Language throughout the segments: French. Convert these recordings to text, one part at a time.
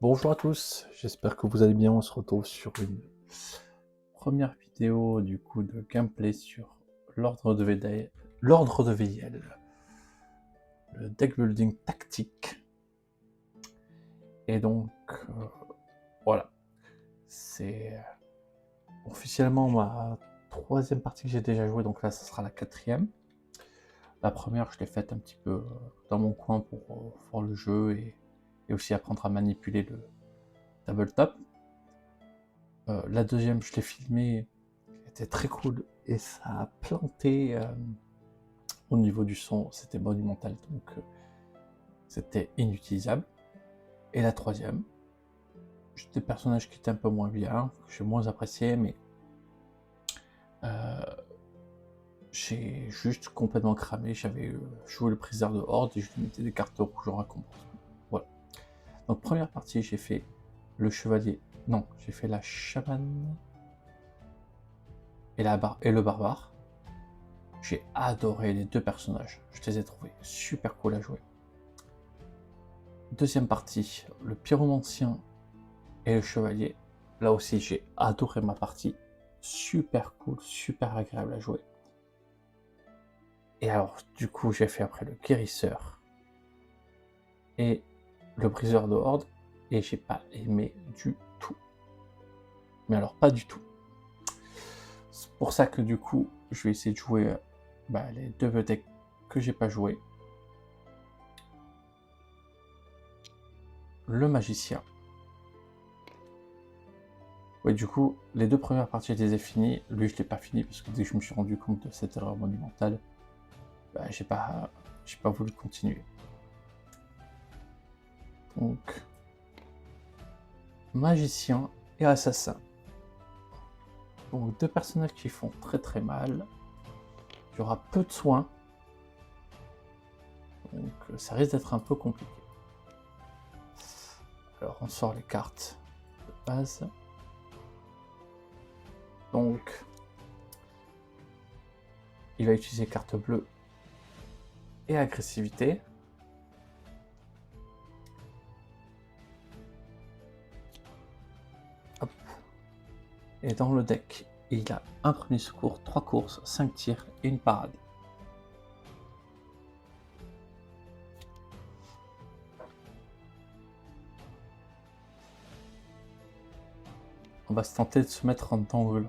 Bonjour à tous, j'espère que vous allez bien. On se retrouve sur une première vidéo du coup de gameplay sur l'ordre de Véliel, le deck building tactique. Et donc voilà, c'est officiellement ma troisième partie que j'ai déjà jouée, donc là ça sera la quatrième. La première je l'ai faite un petit peu dans mon coin pour voir le jeu et aussi apprendre à manipuler le tabletop. La deuxième je l'ai filmée, c'était très cool et ça a planté au niveau du son, c'était monumental, donc c'était inutilisable. Et la troisième, j'ai des personnages qui étaient un peu moins bien, que j'ai moins apprécié, mais j'ai juste complètement cramé. J'avais joué le priseur de Horde et je lui mettais des cartes rouges en récompense. Voilà. Donc première partie, j'ai fait le chevalier, non, j'ai fait la chamane et le barbare. J'ai adoré les deux personnages, je les ai trouvés super cool à jouer. Deuxième partie, le pyromancien et le chevalier. Là aussi, j'ai adoré ma partie. Super cool, super agréable à jouer. Et alors, du coup, j'ai fait après le guérisseur et le briseur de horde. Et j'ai pas aimé du tout. Mais alors, pas du tout. C'est pour ça que du coup, je vais essayer de jouer les deux decks que j'ai pas joué. Le magicien. Ouais, du coup, les deux premières parties, je les ai finies. Lui, je l'ai pas fini parce que dès que je me suis rendu compte de cette erreur monumentale, j'ai pas voulu continuer. Donc, magicien et assassin. Donc, deux personnages qui font très très mal. Il y aura peu de soins. Donc, ça risque d'être un peu compliqué. Alors, on sort les cartes de base. Donc, il va utiliser carte bleue et agressivité. Hop. Et dans le deck, il a un premier secours, 3 courses, 5 tirs et une parade. On va se tenter de se mettre en angle.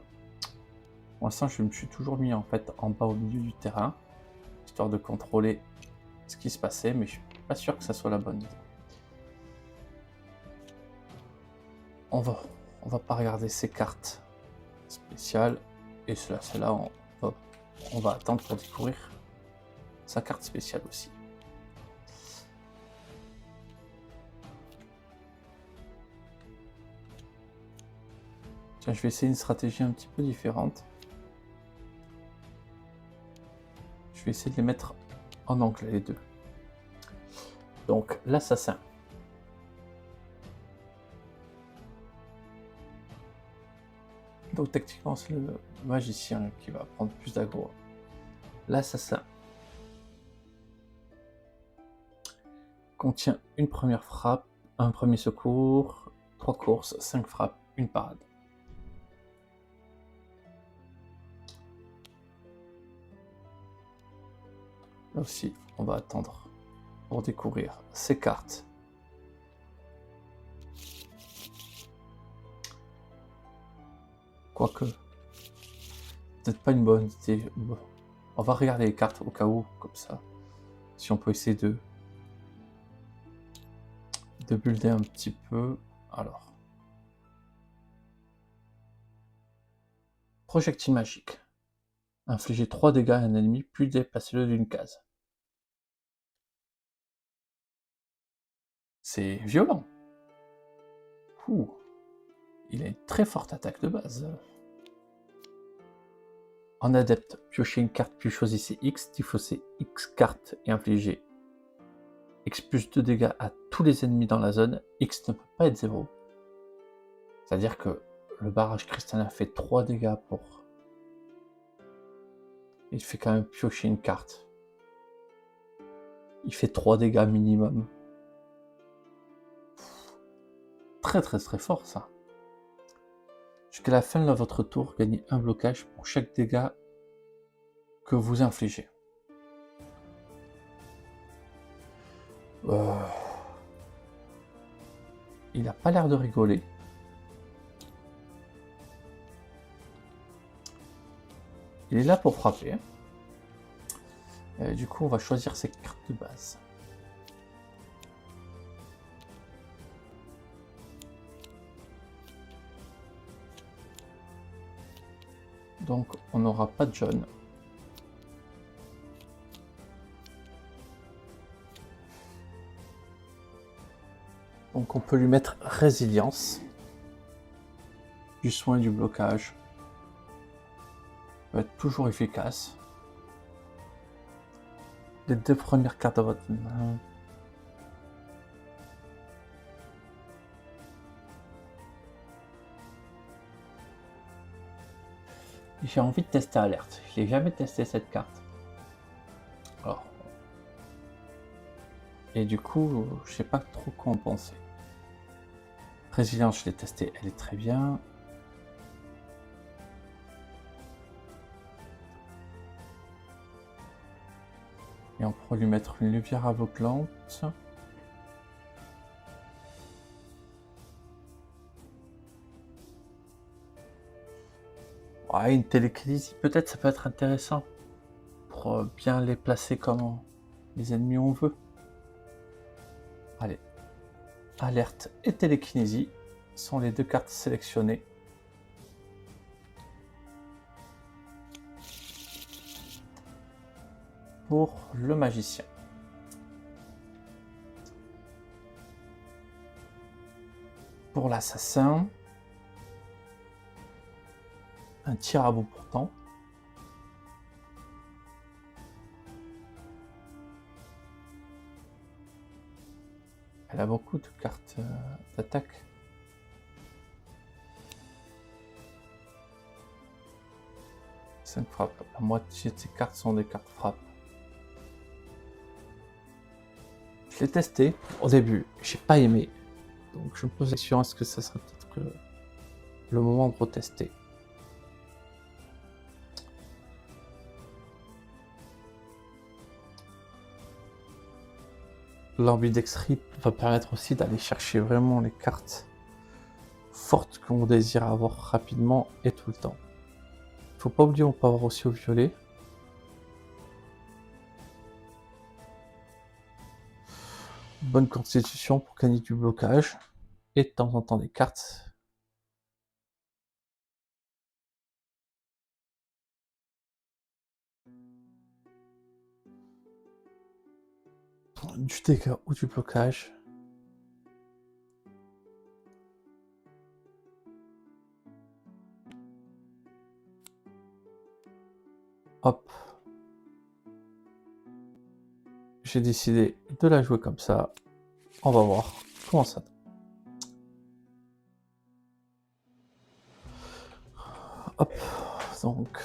Pour l'instant, je me suis toujours mis en fait en bas au milieu du terrain, histoire de contrôler ce qui se passait, mais je suis pas sûr que ça soit la bonne idée. On va pas regarder ces cartes spéciales, et celle-là, on va attendre pour découvrir sa carte spéciale aussi. Tiens, je vais essayer une stratégie un petit peu différente. Je vais essayer de les mettre en angle, les deux. Donc, l'assassin. Donc, techniquement, c'est le magicien qui va prendre plus d'aggro. L'assassin contient une première frappe, un premier secours, 3 courses, 5 frappes, une parade. Là aussi, on va attendre pour découvrir ces cartes. Quoique, peut-être pas une bonne idée. On va regarder les cartes au cas où, comme ça. Si on peut essayer de builder un petit peu. Alors. Projectile magique. Infliger 3 dégâts à un ennemi, puis déplacez-le d'une case. C'est violent. Ouh. Il a une très forte attaque de base. En adepte, piochez une carte puis choisissez X, défaussez X cartes et infligez X plus 2 dégâts à tous les ennemis dans la zone. X ne peut pas être 0. C'est-à-dire que le barrage cristallin fait 3 dégâts pour... Il fait quand même piocher une carte. Il fait 3 dégâts minimum. très fort ça. Jusqu'à la fin de votre tour, gagnez un blocage pour chaque dégât que vous infligez. Il n'a pas l'air de rigoler. Il est là pour frapper. Du coup, on va choisir ses cartes de base. Donc, on n'aura pas de jaune. Donc, on peut lui mettre résilience, du soin et du blocage. Ça va être toujours efficace. Les deux premières cartes de votre main. J'ai envie de tester Alerte. Je n'ai jamais testé cette carte. Alors. Et du coup, je sais pas trop quoi en penser. Résilience, je l'ai testée, elle est très bien. Et on pourrait lui mettre une lumière aveuglante. Ouais, une télékinésie, peut-être ça peut être intéressant. Pour bien les placer comme les ennemis on veut. Allez. Alerte et télékinésie sont les deux cartes sélectionnées. Pour le magicien. Pour l'assassin, un tir à bout portant. Elle a beaucoup de cartes d'attaque. Cinq frappes. La moitié de ces cartes sont des cartes frappes. Je l'ai testé au début, j'ai pas aimé. Donc je me pose la question, est-ce que ça serait peut-être le moment de retester. L'ambidextrie va permettre aussi d'aller chercher vraiment les cartes fortes qu'on désire avoir rapidement et tout le temps. Faut pas oublier, on peut avoir aussi au violet. Bonne constitution pour gagner du blocage. Et de temps en temps des cartes. Du dégât ou du blocage. Hop. J'ai décidé de la jouer comme ça. On va voir comment ça donne. Hop. Donc.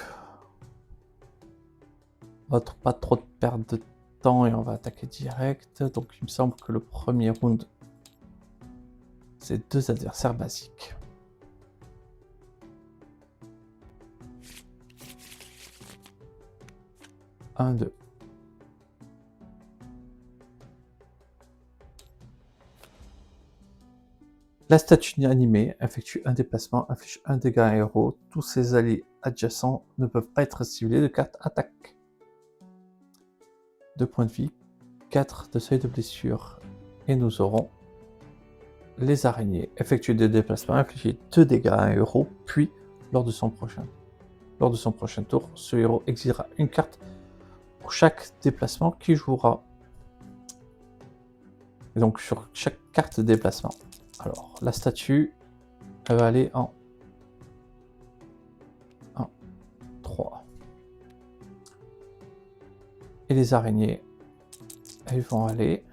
On va pas trop perdre de temps et on va attaquer direct. Donc il me semble que le premier round, c'est deux adversaires basiques. Un, deux. La statue animée effectue un déplacement, inflige un dégât à un héros. Tous ses alliés adjacents ne peuvent pas être ciblés de carte attaque. 2 points de vie, 4 de seuil de blessure. Et nous aurons les araignées. Effectuer des déplacements, infliger 2 dégâts à un héros, puis lors de son prochain tour, ce héros exilera une carte pour chaque déplacement qu'il jouera. Et donc sur chaque carte de déplacement. Alors, la statue, elle va aller en 1, 3. Et les araignées, elles vont aller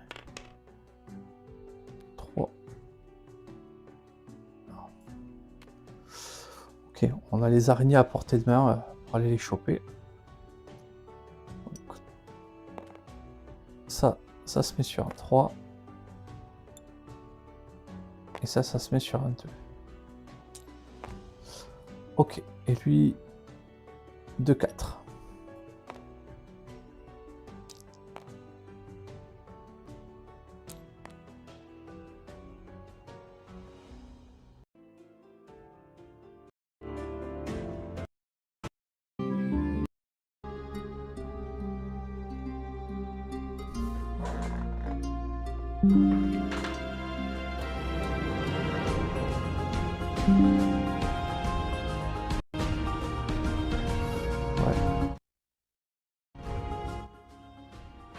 3. Ok, on a les araignées à portée de main pour aller les choper. Donc, ça se met sur un 3. Et ça se met sur un 2. Ok, et lui, 2-4.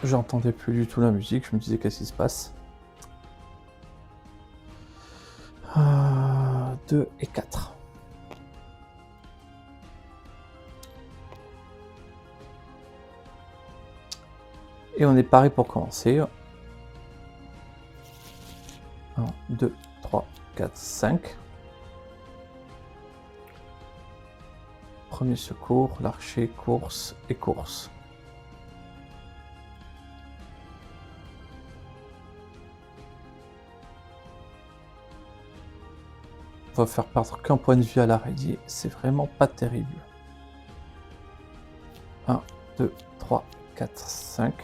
J'entendais plus du tout la musique, je me disais qu'est-ce qui se passe. 2 et 4. Et on est paré pour commencer. 1, 2, 3, 4, 5. Premier secours, l'archer, course et course. On va faire perdre qu'un point de vie à l'araignée, c'est vraiment pas terrible. 1, 2, 3, 4, 5.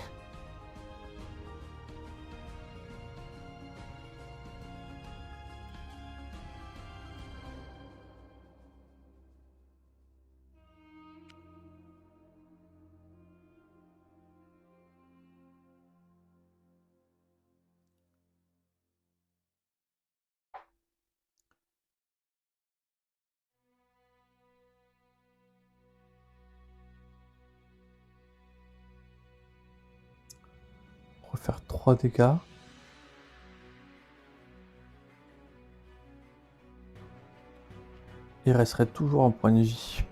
On va faire 3 dégâts. Il resterait toujours un point de vie.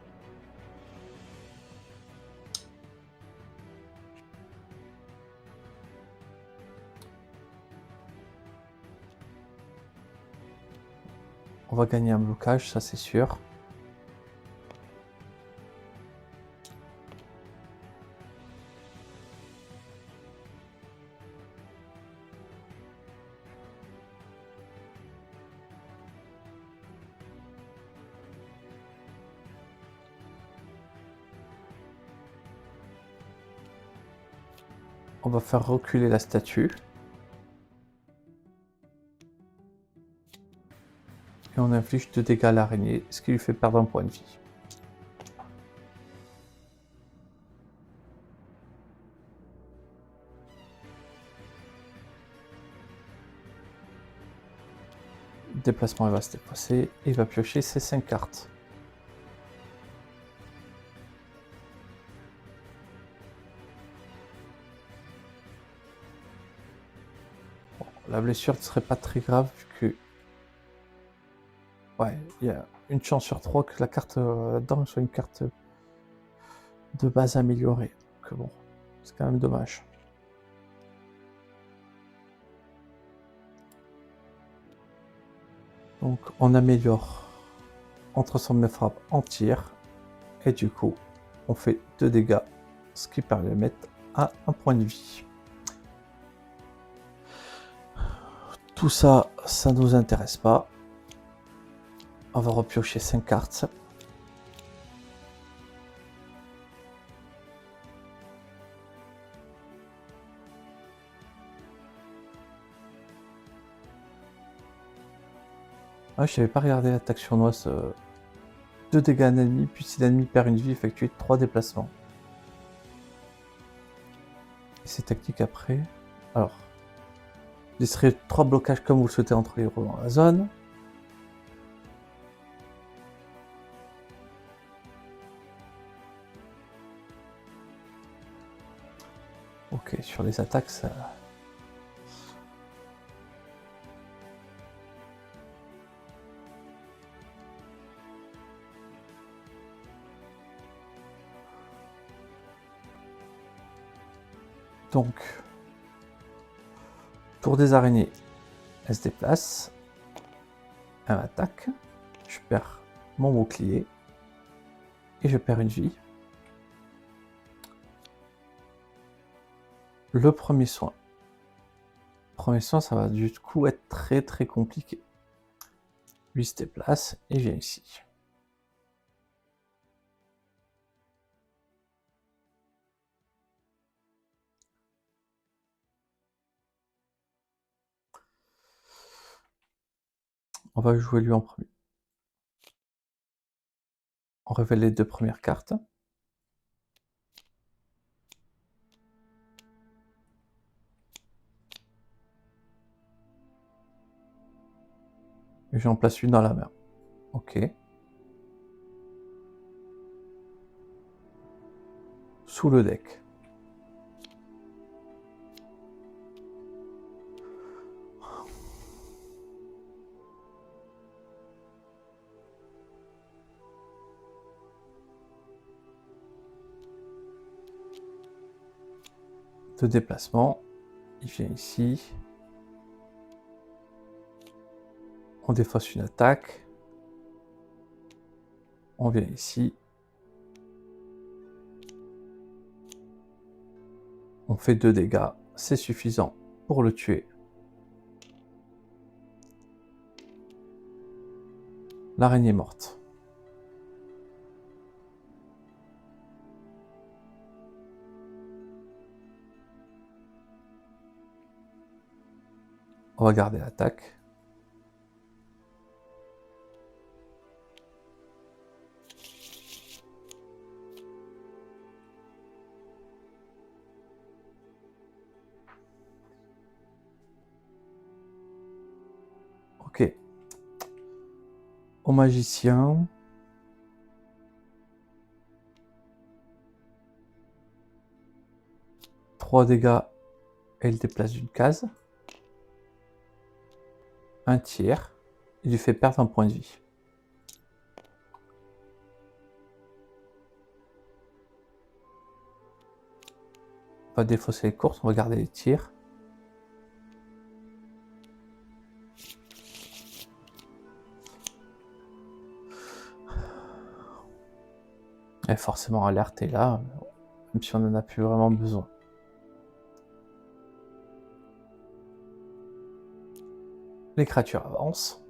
On va gagner un blocage, ça c'est sûr. On va faire reculer la statue. Et on inflige 2 dégâts à l'araignée, ce qui lui fait perdre un point de vie. Déplacement, il va se déplacer et il va piocher ses 5 cartes. Bon, la blessure ne serait pas très grave vu que... Ouais, il y a une chance sur 3 que la carte d'arme soit une carte de base améliorée. Que bon, c'est quand même dommage. Donc on améliore en transforme mes frappes en tir. Et du coup, on fait 2 dégâts, ce qui permet de mettre à un point de vie. Tout ça, ça nous intéresse pas. On va repiocher 5 cartes. Ah, je n'avais pas regardé l'attaque sournoise. 2 dégâts à un ennemi, puis si l'ennemi perd une vie, effectuez 3 déplacements. Et c'est tactique après. Alors, laisserez 3 blocages comme vous le souhaitez entre les héros dans la zone. Ok, sur les attaques, ça... Donc, tour des araignées, elle se déplace, elle attaque, je perds mon bouclier et je perds une vie. Le premier soin. Premier soin, ça va du coup être très compliqué. Lui se déplace et vient ici. On va jouer lui en premier. On révèle les 2 premières cartes. Et j'en place une dans la main. Ok. Sous le deck. De déplacement. Il vient ici. On défausse une attaque. On vient ici. On fait 2 dégâts. C'est suffisant pour le tuer. L'araignée morte. On va garder l'attaque. Ok. Au magicien. Trois dégâts et il déplace d'une case. Un tiers. Il lui fait perdre un point de vie. On va défausser les courses, on va garder les tirs. Et forcément alerte est là, même si on n'en a plus vraiment besoin. Les créatures avancent.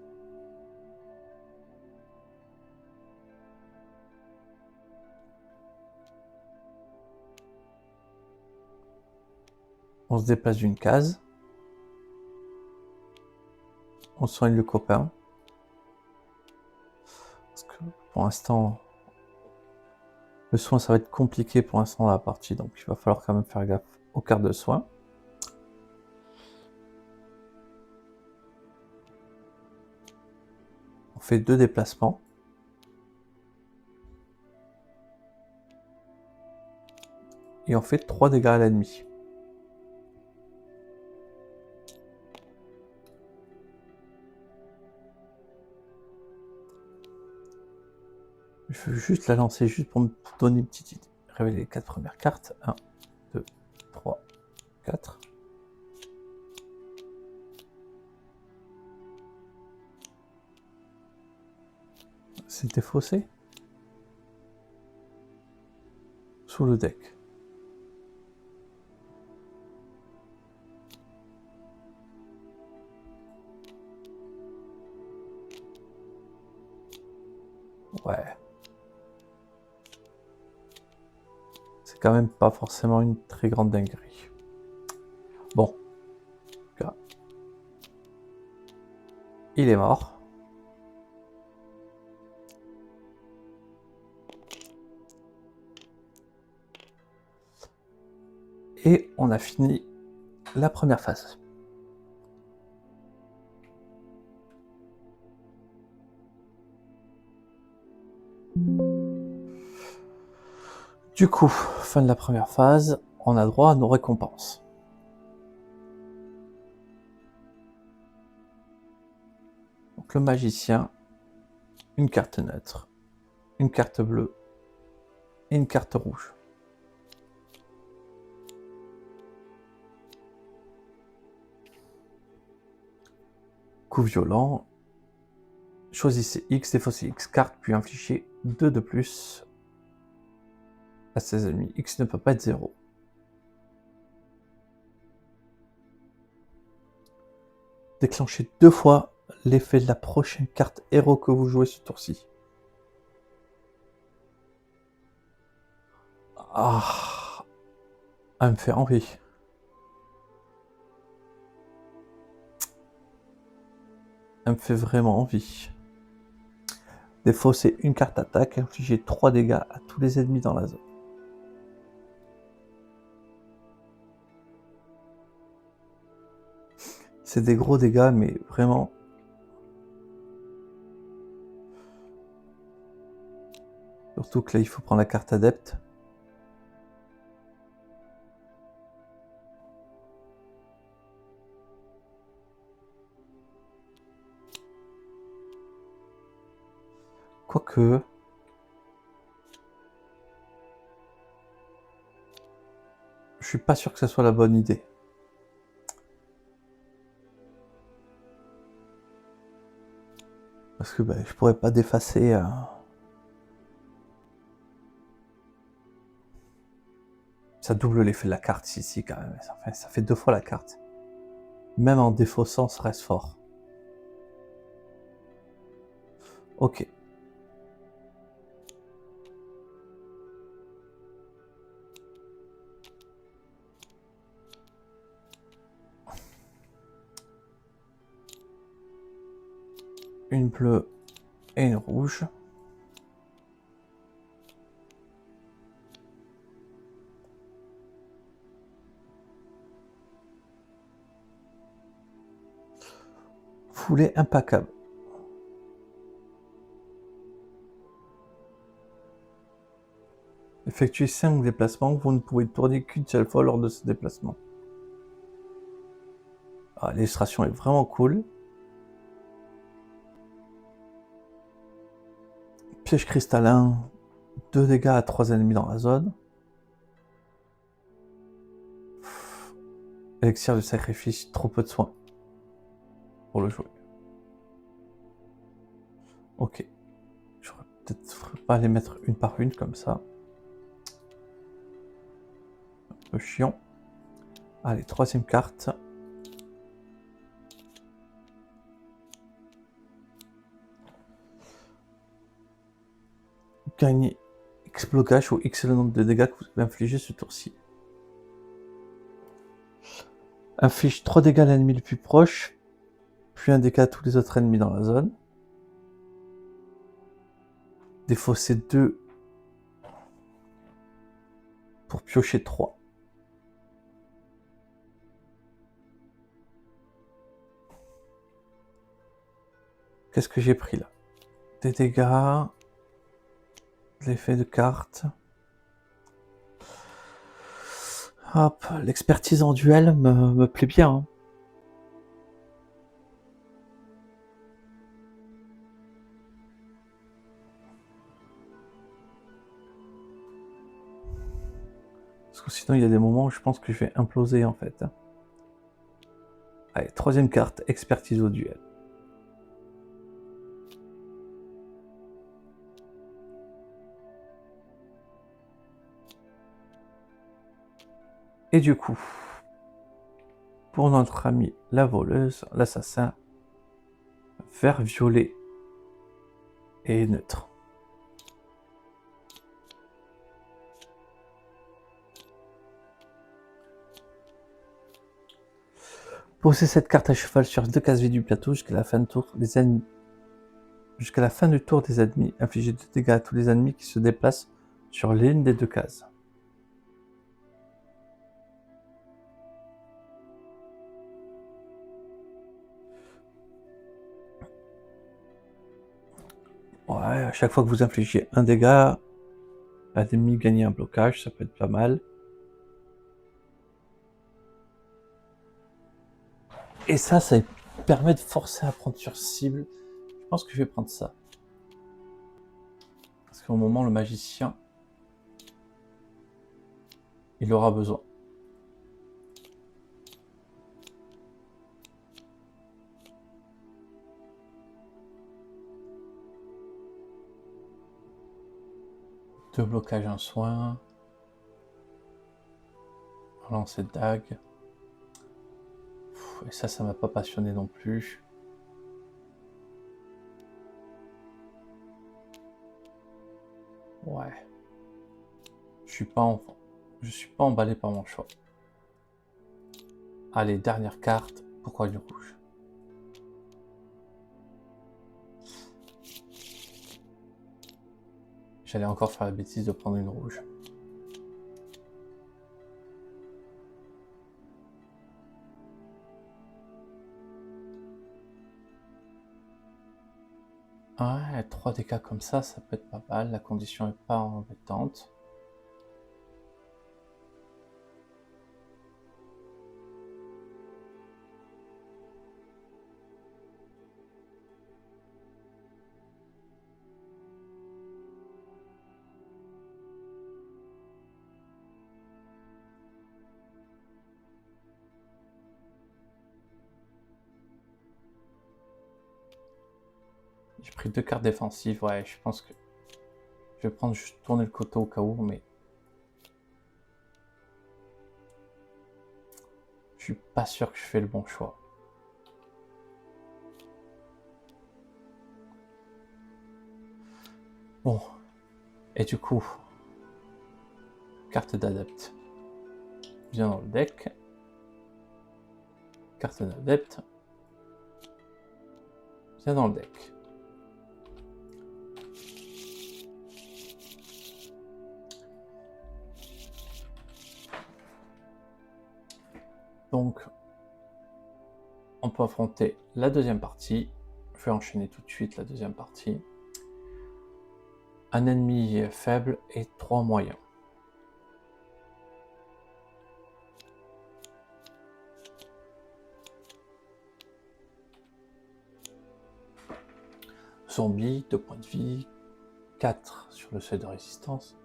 On se déplace d'une case. On soigne le copain. Parce que pour l'instant, le soin ça va être compliqué pour l'instant dans la partie, donc il va falloir quand même faire gaffe aux cartes de soin. On fait 2 déplacements. Et on fait 3 dégâts à l'ennemi. Je veux juste la lancer juste pour me donner une petite idée. Révéler les 4 premières cartes. 1, 2, 3, 4. C'était faussé. Sous le deck. Ouais. C'est quand même pas forcément une très grande dinguerie. Bon. Il est mort. Et on a fini la première phase. Du coup, fin de la première phase, on a droit à nos récompenses. Donc le magicien, une carte neutre, une carte bleue et une carte rouge. Coup violent, choisissez X, défaussez X cartes, puis infligez 2 de plus à ses ennemis. X ne peut pas être 0. Déclenchez 2 fois l'effet de la prochaine carte héros que vous jouez ce tour-ci. Ah, elle me fait envie. Elle me fait vraiment envie. Défausser une carte attaque, infliger 3 dégâts à tous les ennemis dans la zone. C'est des gros dégâts, mais vraiment... Surtout que là, il faut prendre la carte adepte. Quoique... Je suis pas sûr que ce soit la bonne idée. Parce que je pourrais pas d'effacer... Ça double l'effet de la carte ici quand même. Ça fait 2 fois la carte. Même en défaussant, ça reste fort. Ok. Une bleue et une rouge. Foulée impeccable. Effectuez 5 déplacements, vous ne pouvez tourner qu'une seule fois lors de ce déplacement. Ah, l'illustration est vraiment cool. Piège cristallin, 2 dégâts à 3 ennemis dans la zone. Élixir de sacrifice, trop peu de soins pour le jouer. Ok. J'aurais peut-être pas les mettre une par une comme ça. Un peu chiant. Allez, 3e carte. Gagnez X blocage ou X le nombre de dégâts que vous avez infligé ce tour-ci. Inflige 3 dégâts à l'ennemi le plus proche, puis un dégât à tous les autres ennemis dans la zone. Défausser 2 pour piocher 3. Qu'est-ce que j'ai pris là? Des dégâts, l'effet de carte. Hop, l'expertise en duel me plaît bien. Hein. Parce que sinon il y a des moments où je pense que je vais imploser en fait. Allez, 3e carte, expertise au duel. Et du coup, pour notre ami la voleuse, l'assassin, vert violet et neutre. Posez cette carte à cheval sur 2 cases vides du plateau jusqu'à la fin du tour des ennemis. Jusqu'à la fin du tour des ennemis, infligez 2 dégâts à tous les ennemis qui se déplacent sur l'une des 2 cases. Ouais, à chaque fois que vous infligez un dégât, l'ennemi gagne un blocage, ça peut être pas mal. Et ça permet de forcer à prendre sur cible. Je pense que je vais prendre ça. Parce qu'au moment, le magicien, il aura besoin. Deux blocages, un soin. Un lancer de dague. Et ça m'a pas passionné non plus. Ouais. Je suis pas emballé par mon choix. Allez, dernière carte. Pourquoi du rouge? J'allais encore faire la bêtise de prendre une rouge. Ouais, 3 dégâts comme ça peut être pas mal. La condition est pas embêtante. J'ai pris 2 cartes défensives. Ouais, je pense que je vais prendre juste tourner le couteau au cas où, mais je suis pas sûr que je fais le bon choix. Bon, et du coup, carte d'adepte vient dans le deck. Carte d'adepte vient dans le deck. Donc, on peut affronter la deuxième partie. Je vais enchaîner tout de suite la deuxième partie. Un ennemi faible et 3 moyens. Zombie, 2 points de vie, 4 sur le seuil de résistance.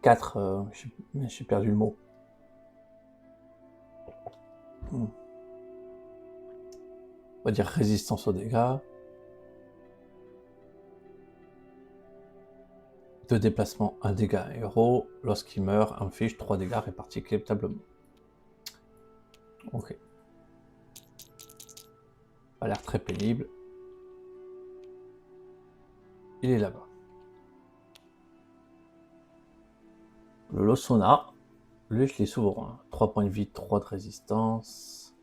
4, j'ai perdu le mot. On va dire résistance aux dégâts. De déplacement, 1 dégât à un héros. Lorsqu'il meurt, inflige 3 dégâts répartis équitablement. Ok. A l'air très pénible. Il est là-bas. Le Losona, lui je l'ai souvent. 3 points de vie, 3 de résistance.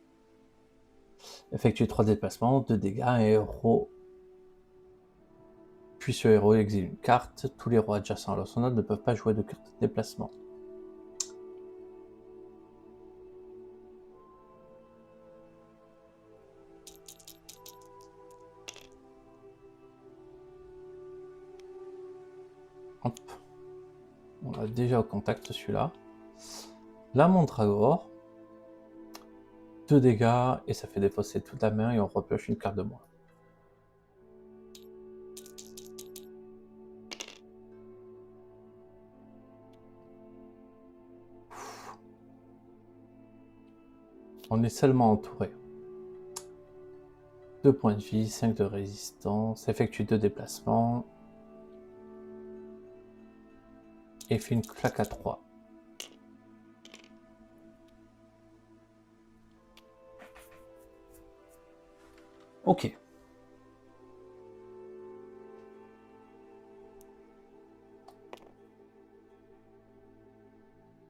Effectue 3 déplacements, 2 dégâts à un héros. Puis ce héros exile une carte. Tous les héros adjacents à Losona ne peuvent pas jouer de carte de déplacement. Hop. On l'a déjà au contact celui-là. La Mondragore. 2 dégâts et ça fait défausser toute la main et on repioche une carte de moins. On est seulement entouré. 2 points de vie, 5 de résistance, effectue 2 déplacements et fait une claque à 3. Ok.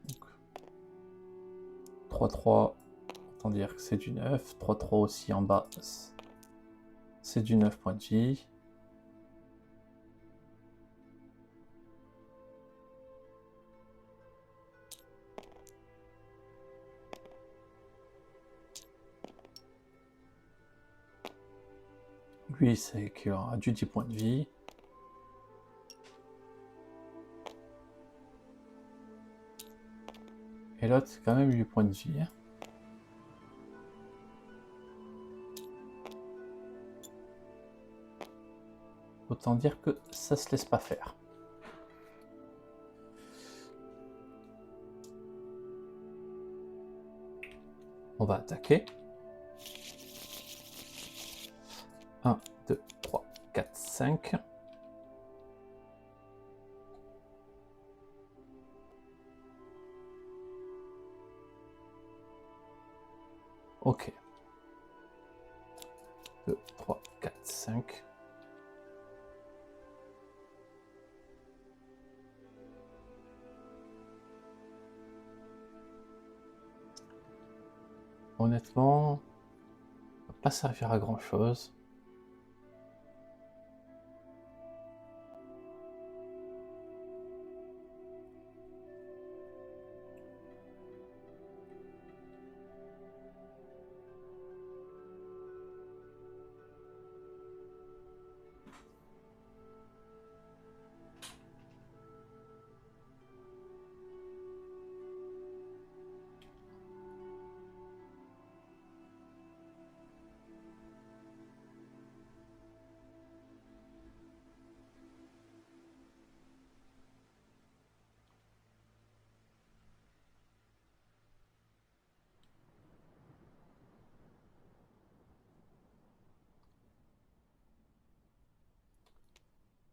Donc, 3-3, autant dire que c'est du 9. 3-3 aussi en bas, c'est du 9 points de vie. Lui, c'est qu'il aura du 10 points de vie. Et l'autre, c'est quand même 8 points de vie. Autant dire que ça se laisse pas faire. On va attaquer. 1, 2, 3, 4, 5. Ok. 2, 3, 4, 5. honnêtement, ça va pas servir à grand chose.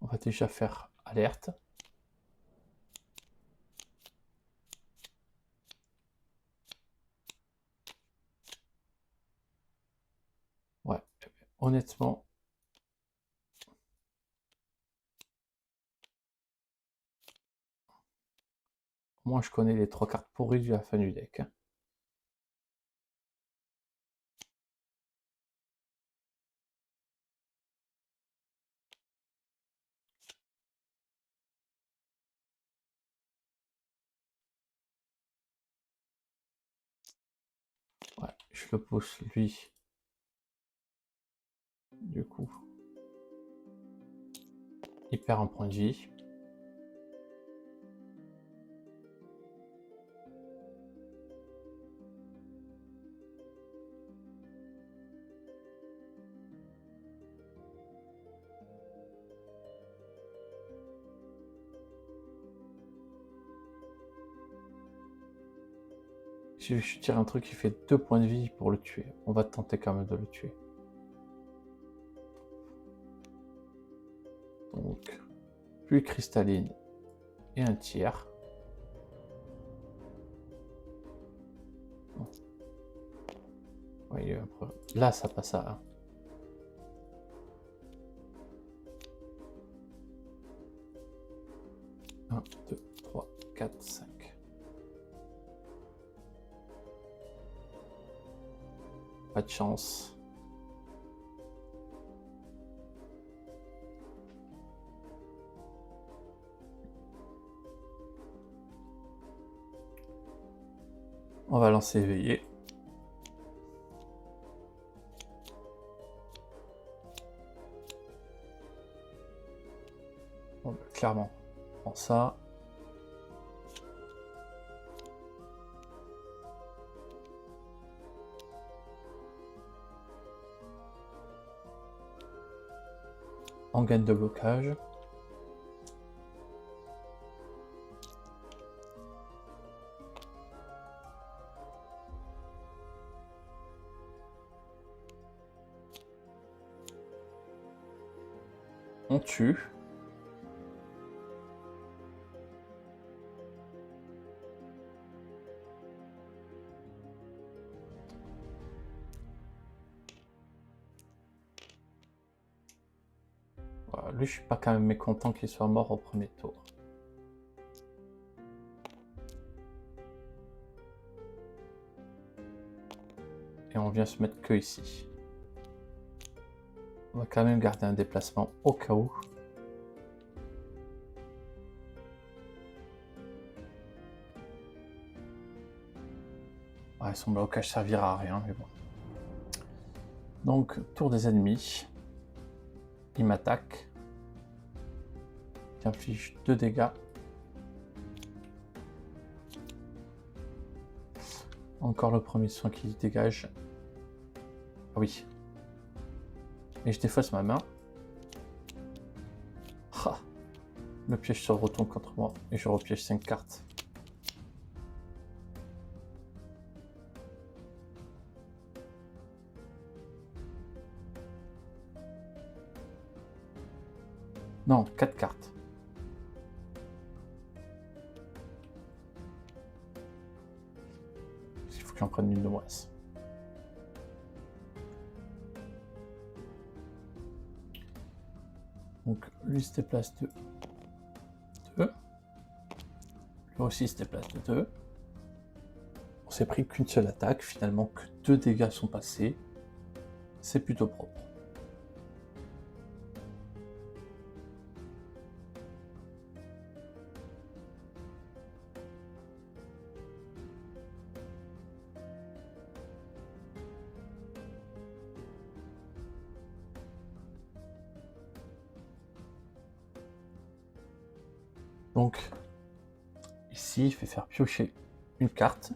On va déjà faire alerte. Ouais, honnêtement, moi je connais les 3 cartes pourries de la fin du deck. Ouais, je le pousse lui. Du coup, il perd un point de vie. Si je tire un truc qui fait 2 points de vie pour le tuer, on va tenter quand même de le tuer. Donc, pluie cristalline et un tiers. Oui, là ça passe à 1. 1, 2, 3, 4, 5. Pas de chance. On va lancer éveiller. Bon, clairement, on prend ça. On gagne de blocage. On tue. Voilà, lui, je suis pas quand même mécontent qu'il soit mort au premier tour. Et on vient se mettre que ici. On va quand même garder un déplacement au cas où. Ouais, son blocage servira à rien, mais bon. Donc, tour des ennemis. Il m'attaque. Il inflige 2 dégâts. Encore le premier soin qui dégage. Ah oui. Et je défausse ma main. Ah. Le piège se retourne contre moi et je repiège 5 cartes. Non, 4 cartes. Il faut que j'en prenne une de moins. Donc lui se déplace de 2. Lui aussi se déplace de 2. On s'est pris qu'une seule attaque, finalement que 2 dégâts sont passés. C'est plutôt propre. Donc, ici, je vais faire piocher une carte.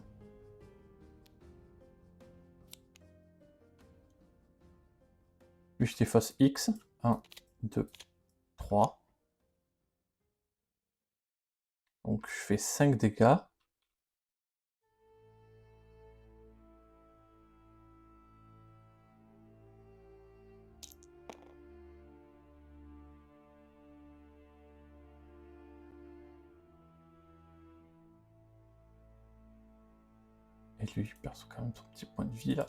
Puis je défausse X. 1, 2, 3. Donc, je fais 5 dégâts. Et lui, il perd quand même son petit point de vie là.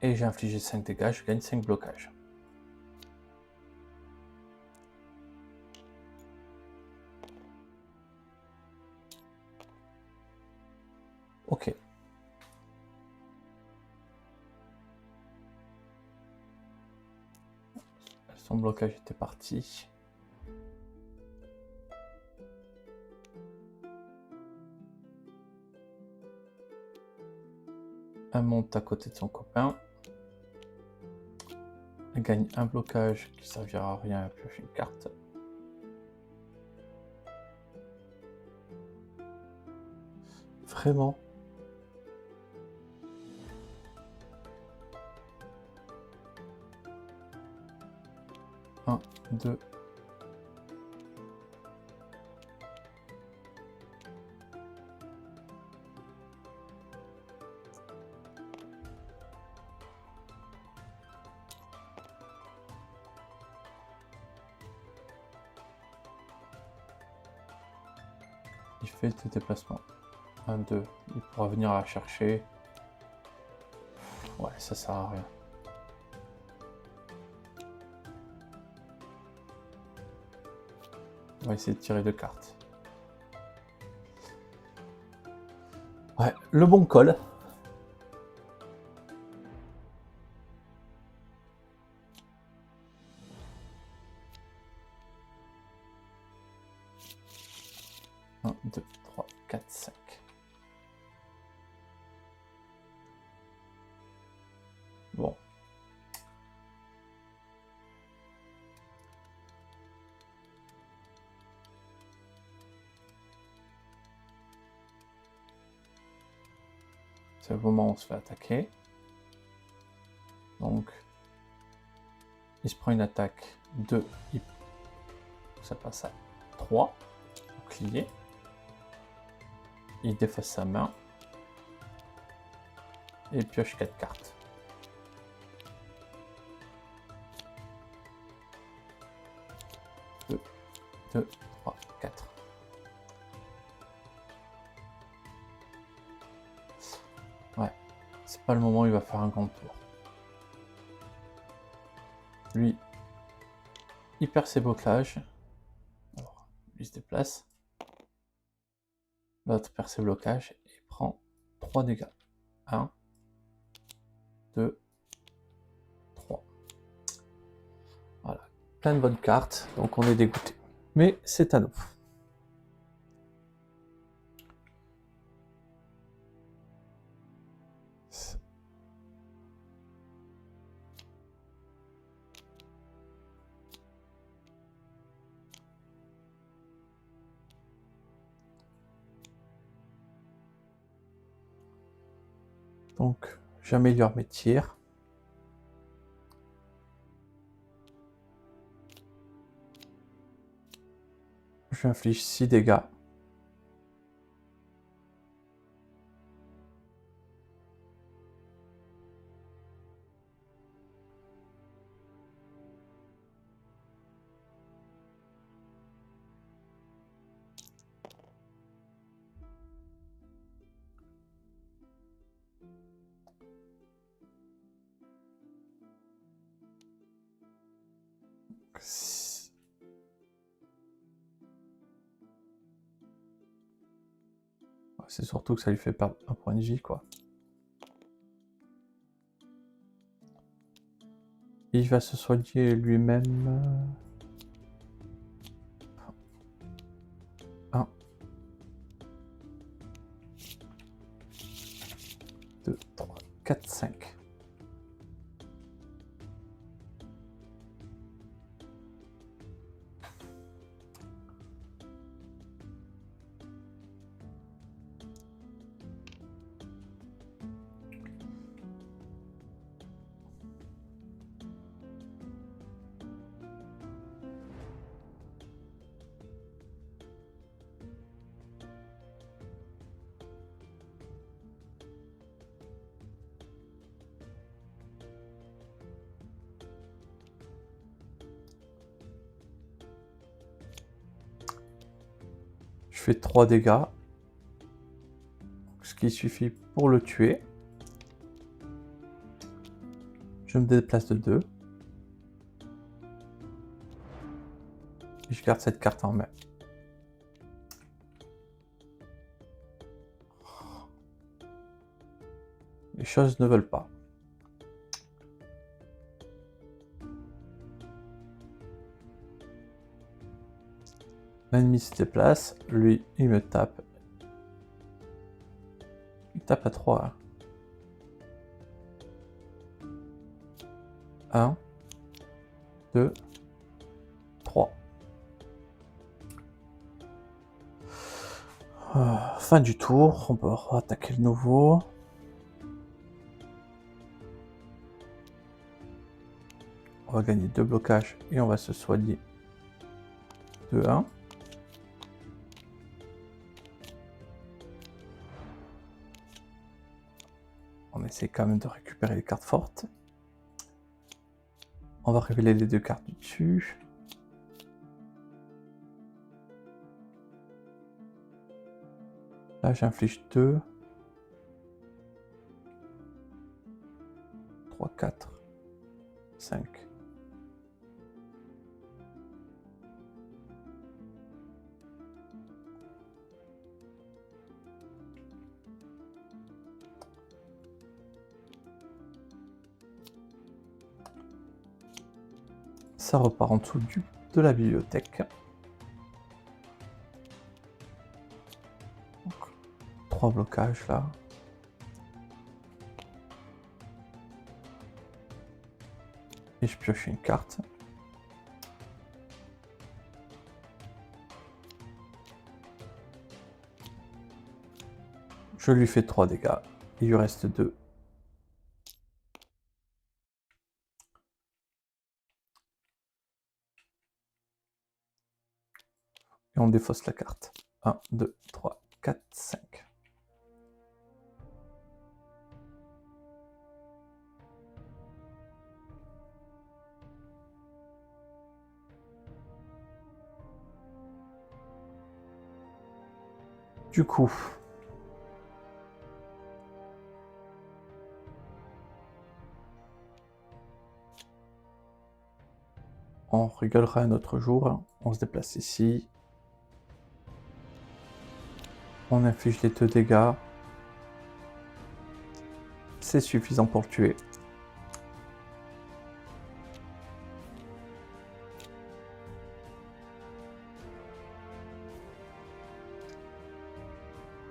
Et j'ai infligé 5 dégâts, je gagne 5 blocages. Ok. Son blocage était parti. Elle monte à côté de son copain. Elle gagne un blocage qui servira à rien à piocher une carte. Vraiment. Un, deux. Il fait des déplacements. 1, 2. Il pourra venir la chercher. Ouais, ça sert à rien. On va essayer de tirer 2 cartes. Ouais, le bon col. Un, 2, 3, 4, 5. Bon. C'est le moment où on se fait attaquer. Donc, il se prend une attaque de... Ça passe à 3. Bouclier. Il déface sa main. Et pioche 4 cartes. Deux, 2, 3, 4. Ouais, c'est pas le moment où il va faire un grand tour. Lui, il perd ses blocages. Alors, lui se déplace. L'autre perd ses blocages et prend 3 dégâts. 1, 2, 3. Voilà, plein de bonnes cartes, donc on est dégoûté. Mais c'est à nous. Donc, j'améliore mes tirs. J'inflige 6 dégâts. C'est surtout que ça lui fait perdre un point de vie, quoi. Il va se soigner lui-même. 1, 2, 3, 4, 5. Je fais 3 dégâts, ce qui suffit pour le tuer. Je me déplace de 2. Et je garde cette carte en main. Les choses ne veulent pas. L'ennemi se déplace, lui il me tape. Il tape à 3. 1, 2, 3. Fin du tour, on peut attaquer le nouveau. On va gagner 2 blocages et on va se soigner de 1. On essaie quand même de récupérer les cartes fortes. On va révéler les 2 cartes du dessus. Là j'inflige 2. 3, 4, 5. Ça repart en dessous de la bibliothèque. Donc, 3 blocages là. Et je pioche une carte. Je lui fais 3 dégâts. Il lui reste 2. Et on défausse la carte. 1, 2, 3, 4, 5. Du coup, on rigolera un autre jour. On se déplace ici. On inflige les 2 dégâts. C'est suffisant pour le tuer.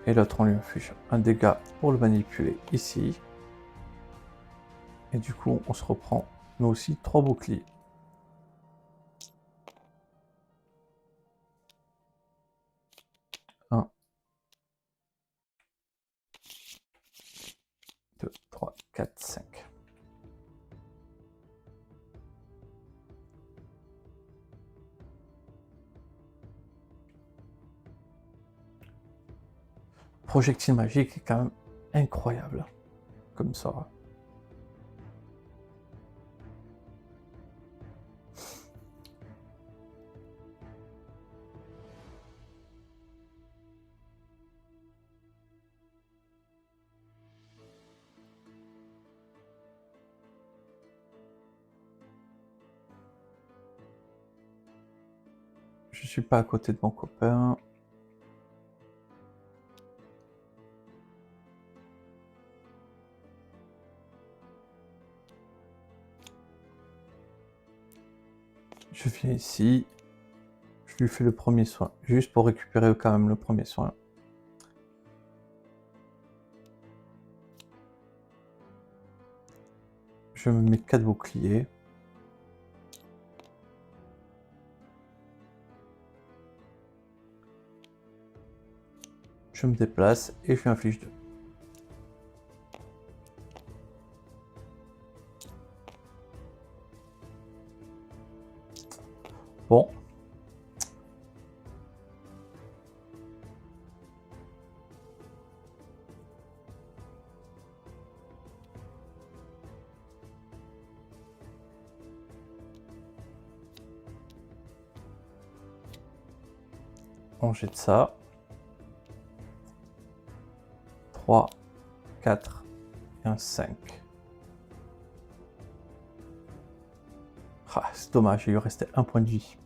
Et l'autre, on lui inflige un dégât pour le manipuler ici. Et du coup, on se reprend, nous aussi, 3 boucliers. Un, 2, 3, 4, 5. Projectile magique est quand même incroyable comme ça. Je suis pas à côté de mon copain. Je viens ici. Je lui fais le premier soin. Juste pour récupérer quand même le premier soin. Je me mets 4 boucliers. Je me déplace et je lui inflige 2. Bon. On jette ça. 3, 4 et un 5. Ah, c'est dommage, il lui restait un point de vie.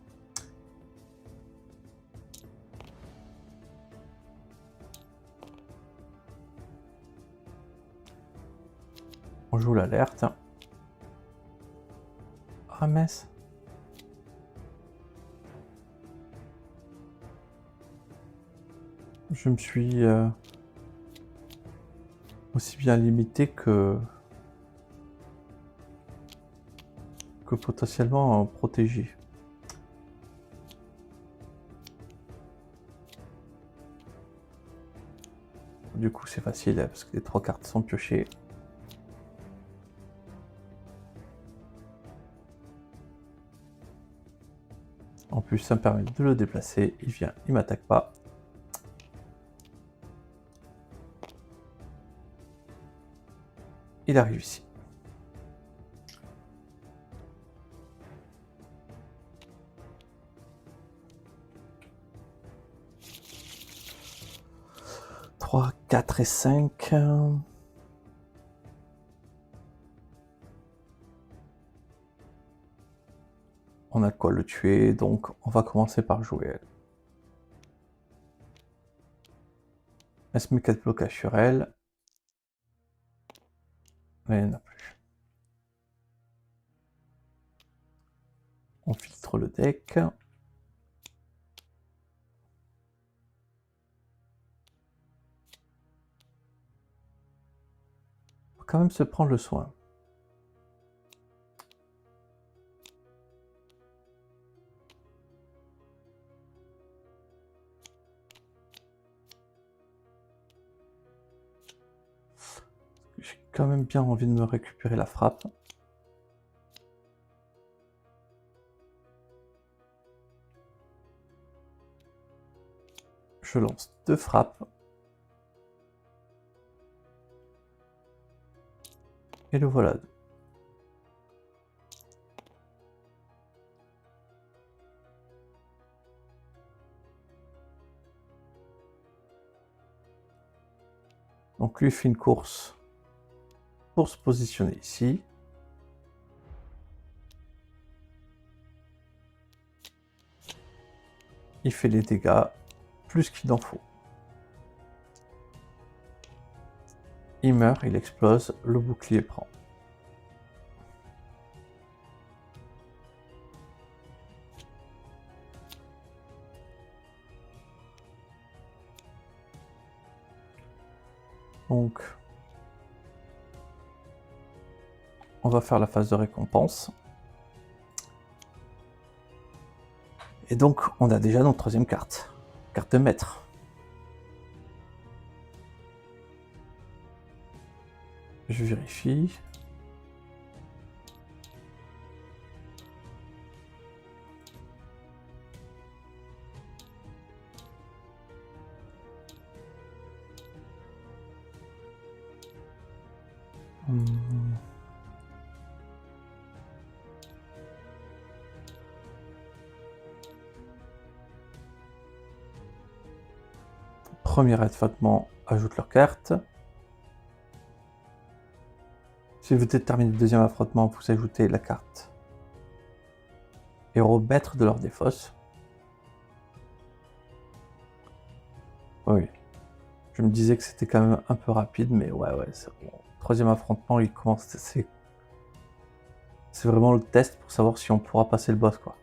On joue l'alerte. Ah mince. Je me suis aussi bien limité que potentiellement protégé. Du coup c'est facile parce que les 3 cartes sont piochées. En plus ça me permet de le déplacer, il vient, il m'attaque pas. Il arrive ici. « 3, 4 et 5. On a de quoi le tuer, donc on va commencer par jouer. Elle se met 4 blocages sur elle. Mais il n'y en a plus. On filtre le deck. On va quand même se prendre le soin. J'ai quand même bien envie de me récupérer la frappe. Je lance 2 frappes. Et le voilà. Donc lui fait une course pour se positionner ici. Il fait les dégâts, plus qu'il en faut. Il meurt, il explose, le bouclier prend. Donc, on va faire la phase de récompense. Et donc, on a déjà notre 3e carte. Carte de maître. Je vérifie. Premier affrontement, ajoute leur carte. Si vous terminez le 2e affrontement, vous ajoutez la carte héros maître de l'ordre des fosses. Oui. Je me disais que c'était quand même un peu rapide, mais ouais, c'est bon. 3e affrontement, il commence. C'est vraiment le test pour savoir si on pourra passer le boss, quoi.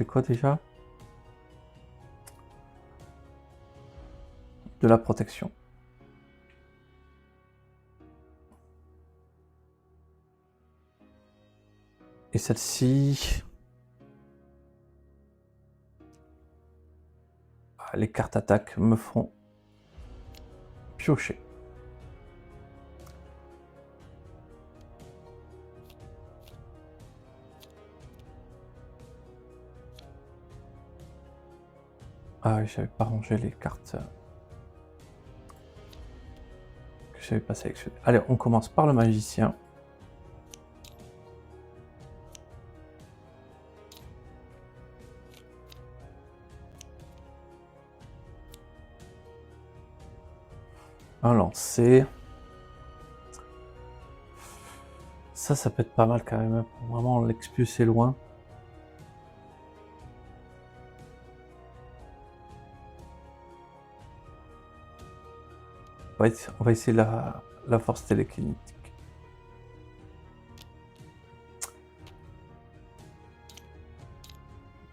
C'est quoi déjà? De la protection. Et celle-ci... Les cartes attaque me font piocher. Ah oui, j'avais pas rangé les cartes que j'avais pas sélectionnées. Allez, on commence par le magicien. Un lancer. Ça peut être pas mal quand même, pour vraiment l'expulser loin. On va essayer la force télékinétique.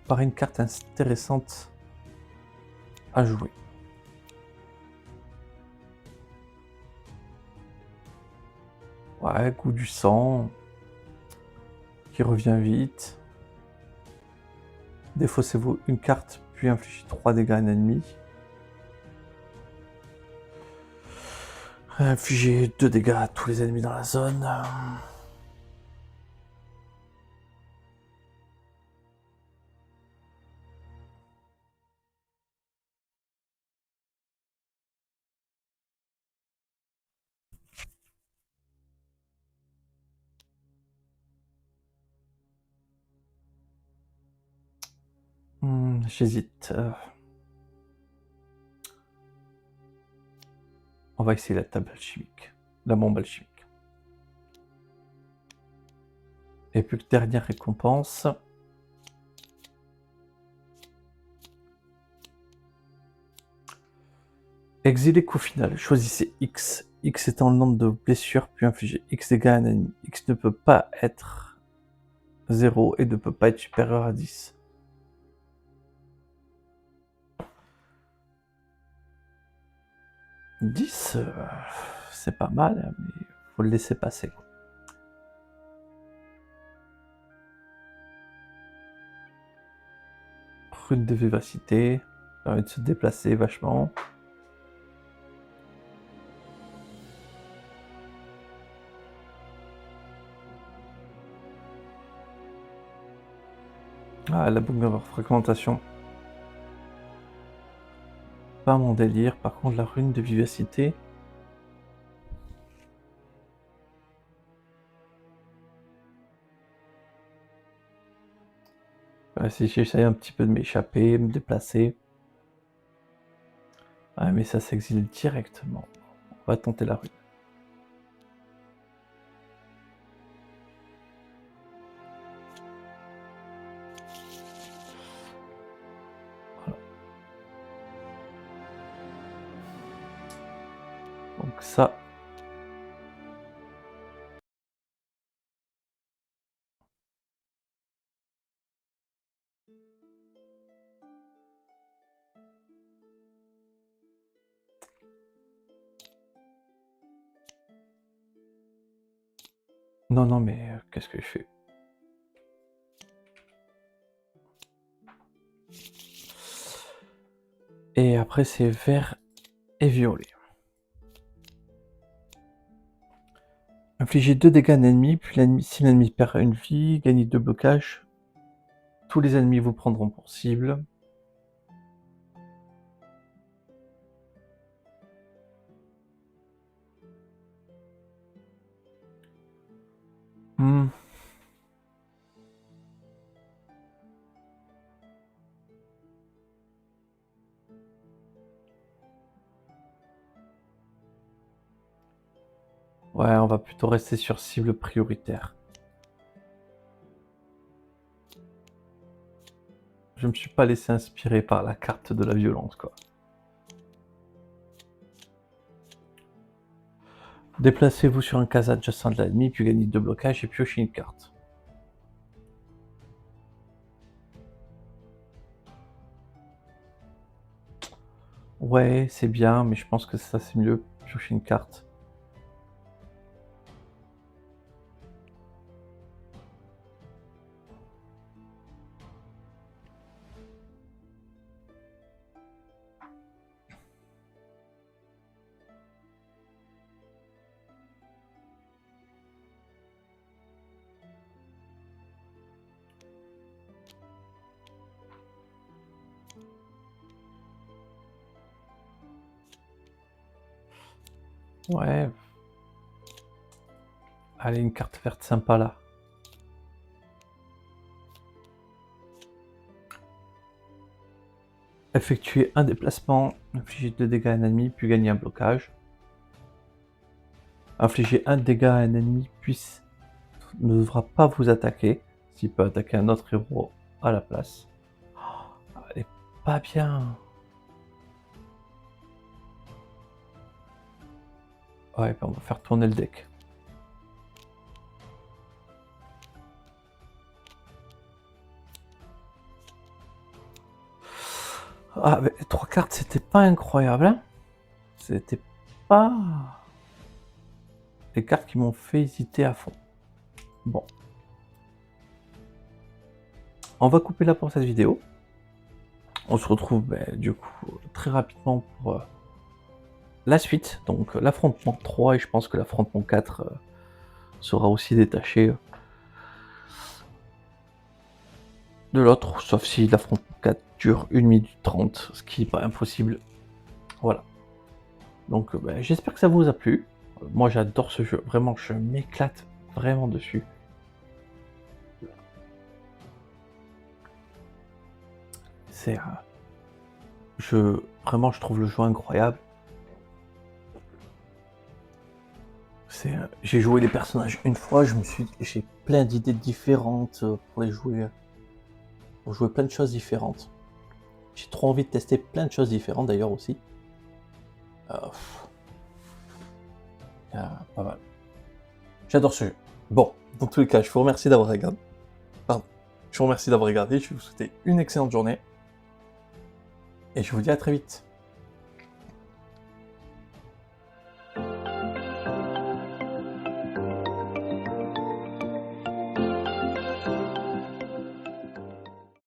Par une carte intéressante à jouer. Ouais, goût du sang, qui revient vite. Défaussez-vous une carte, puis infligez 3 dégâts à un ennemi. Infligez 2 dégâts à tous les ennemis dans la zone. J'hésite. On va essayer la table alchimique. La bombe alchimique. Et puis dernière récompense. Exilé coup final. Choisissez X. X étant le nombre de blessures, puis infligez X dégâts à un ennemi. X ne peut pas être 0 et ne peut pas être supérieur à 10. « 10, c'est pas mal, mais faut le laisser passer. Rune de vivacité, permet de se déplacer vachement. Ah, la boucle de fragmentation. Pas mon délire, par contre la rune de vivacité. Si j'essaye un petit peu de m'échapper, me déplacer. Ah, mais ça s'exile directement. On va tenter la rune. Voilà. Donc ça... Non, mais qu'est-ce que je fais? Et après, c'est vert et violet. Infligez 2 dégâts à un ennemi, puis si l'ennemi perd une vie, gagnez 2 blocages. Tous les ennemis vous prendront pour cible. Ouais, on va plutôt rester sur cible prioritaire. Je me suis pas laissé inspirer par la carte de la violence, quoi. Déplacez-vous sur un case adjacent de l'ennemi, puis gagnez 2 blocages et piochez une carte. Ouais, c'est bien, mais je pense que ça c'est mieux, piocher une carte. Ouais. Allez, une carte verte sympa là. Effectuer un déplacement, infliger 2 dégâts à un ennemi, puis gagner un blocage. Infliger un dégât à un ennemi, puis ne devra pas vous attaquer, s'il peut attaquer un autre héros à la place. Oh, elle est pas bien. Ouais, ben on va faire tourner le deck. Ah, mais 3 cartes, c'était pas incroyable, hein. C'était pas les cartes qui m'ont fait hésiter à fond. Bon. On va couper là pour cette vidéo. On se retrouve du coup très rapidement pour la suite, donc l'affrontement 3, et je pense que l'affrontement 4 sera aussi détaché de l'autre, sauf si l'affrontement 4 dure 1 minute 30, ce qui n'est pas impossible. Voilà. Donc j'espère que ça vous a plu. Moi j'adore ce jeu, vraiment je m'éclate vraiment dessus. C'est vraiment je trouve le jeu incroyable. J'ai joué les personnages une fois, j'ai plein d'idées différentes pour les jouer, pour jouer plein de choses différentes. J'ai trop envie de tester plein de choses différentes d'ailleurs aussi. Pas mal. J'adore ce jeu. Bon, dans tous les cas, je vous remercie d'avoir regardé. Pardon. Je vous remercie d'avoir regardé, je vais vous souhaiter une excellente journée. Et je vous dis à très vite.